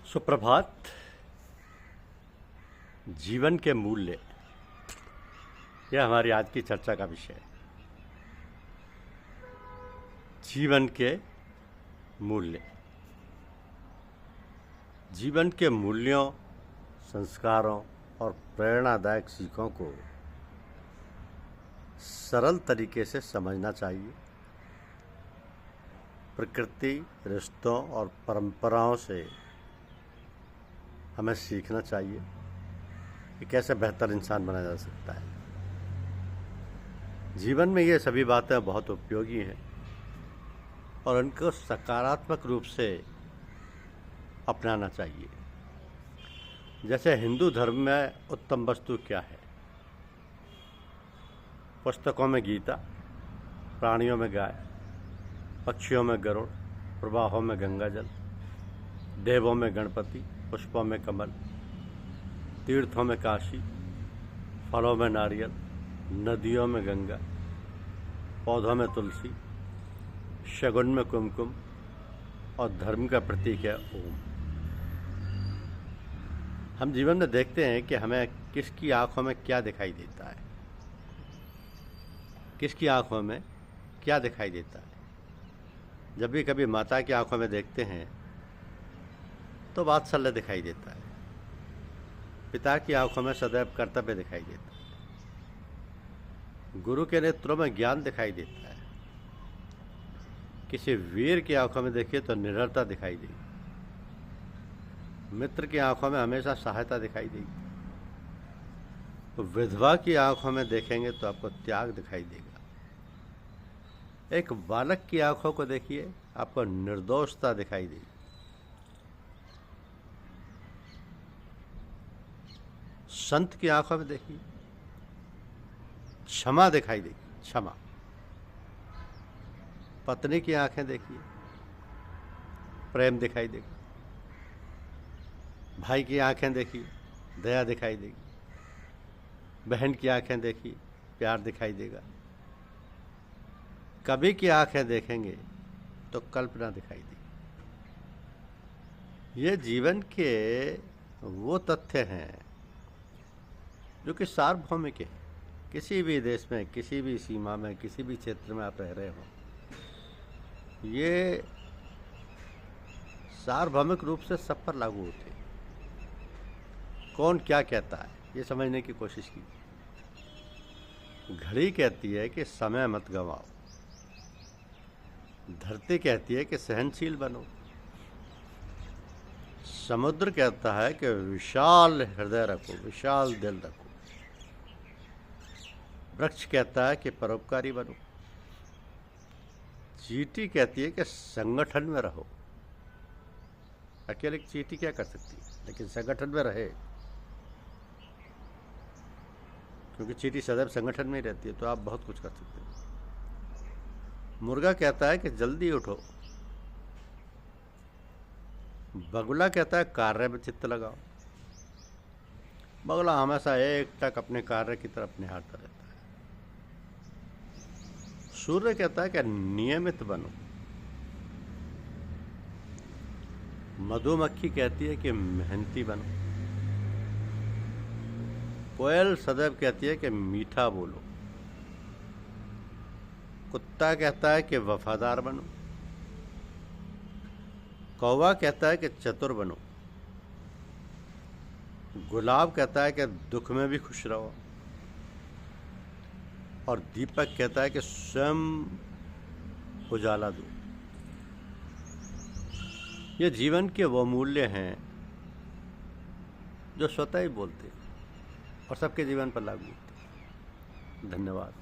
सुप्रभात। जीवन के मूल्य, यह हमारी आज की चर्चा का विषय है। जीवन के मूल्य, जीवन के मूल्यों, संस्कारों और प्रेरणादायक सीखों को सरल तरीके से समझना चाहिए। प्रकृति, रिश्तों और परंपराओं से हमें सीखना चाहिए कि कैसे बेहतर इंसान बना जा सकता है। जीवन में ये सभी बातें बहुत उपयोगी हैं और इनको सकारात्मक रूप से अपनाना चाहिए। जैसे हिंदू धर्म में उत्तम वस्तु क्या है? पुस्तकों में गीता, प्राणियों में गाय, पक्षियों में गरुड़, प्रवाहों में गंगाजल, देवों में गणपति, पुष्पों में कमल, तीर्थों में काशी, फलों में नारियल, नदियों में गंगा, पौधों में तुलसी, शगुन में कुमकुम और धर्म का प्रतीक है ओम। हम जीवन में देखते हैं कि हमें किसकी आंखों में क्या दिखाई देता है, किसकी आंखों में क्या दिखाई देता है। जब भी कभी माता की आंखों में देखते हैं तो वात्सल्य दिखाई देता है, पिता की आंखों में सदैव कर्तव्य दिखाई देता है, गुरु के नेत्रों में ज्ञान दिखाई देता है, किसी वीर की आंखों में देखिए तो निडरता दिखाई देगी, मित्र की आंखों में हमेशा सहायता दिखाई देगी, तो विधवा की आंखों में देखेंगे तो आपको त्याग दिखाई देगा। एक बालक की आंखों को देखिए, आपको निर्दोषता दिखाई देगी। संत की आंखों में देखिए, क्षमा दिखाई देगी, क्षमा। पत्नी की आंखें देखिए, प्रेम दिखाई देगा। भाई की आंखें देखिए, दया दिखाई देगी। बहन की आंखें देखिए, प्यार दिखाई देगा। कवि की आंखें देखेंगे तो कल्पना दिखाई देगी। ये जीवन के वो तथ्य हैं जो कि सार्वभौमिक है। किसी भी देश में, किसी भी सीमा में, किसी भी क्षेत्र में आप रह रहे हो, ये सार्वभौमिक रूप से सब पर लागू होते हैं। कौन क्या कहता है ये समझने की कोशिश की। घड़ी कहती है कि समय मत गंवाओ, धरती कहती है कि सहनशील बनो, समुद्र कहता है कि विशाल हृदय रखो, विशाल दिल रखो, वृक्ष कहता है कि परोपकारी बनो, चींटी कहती है कि संगठन में रहो। अकेले चींटी क्या कर सकती है, लेकिन संगठन में रहे, क्योंकि चींटी सदैव संगठन में ही रहती है, तो आप बहुत कुछ कर सकते हैं। मुर्गा कहता है कि जल्दी उठो, बगुला कहता है कार्य में चित्त लगाओ। बगुला हमेशा एक टक अपने कार्य की तरफ निहारता रहता है। सूर्य कहता है कि नियमित बनो। मधुमक्खी कहती है कि मेहनती बनो। कोयल सदैव कहती है कि मीठा बोलो। कुत्ता कहता है कि वफादार बनो। कौवा कहता है कि चतुर बनो। गुलाब कहता है कि दुख में भी खुश रहो। और दीपक कहता है कि स्वयं उजाला दो। ये जीवन के वो मूल्य हैं जो स्वतः ही बोलते हैं और सबके जीवन पर लागू होते हैं। धन्यवाद।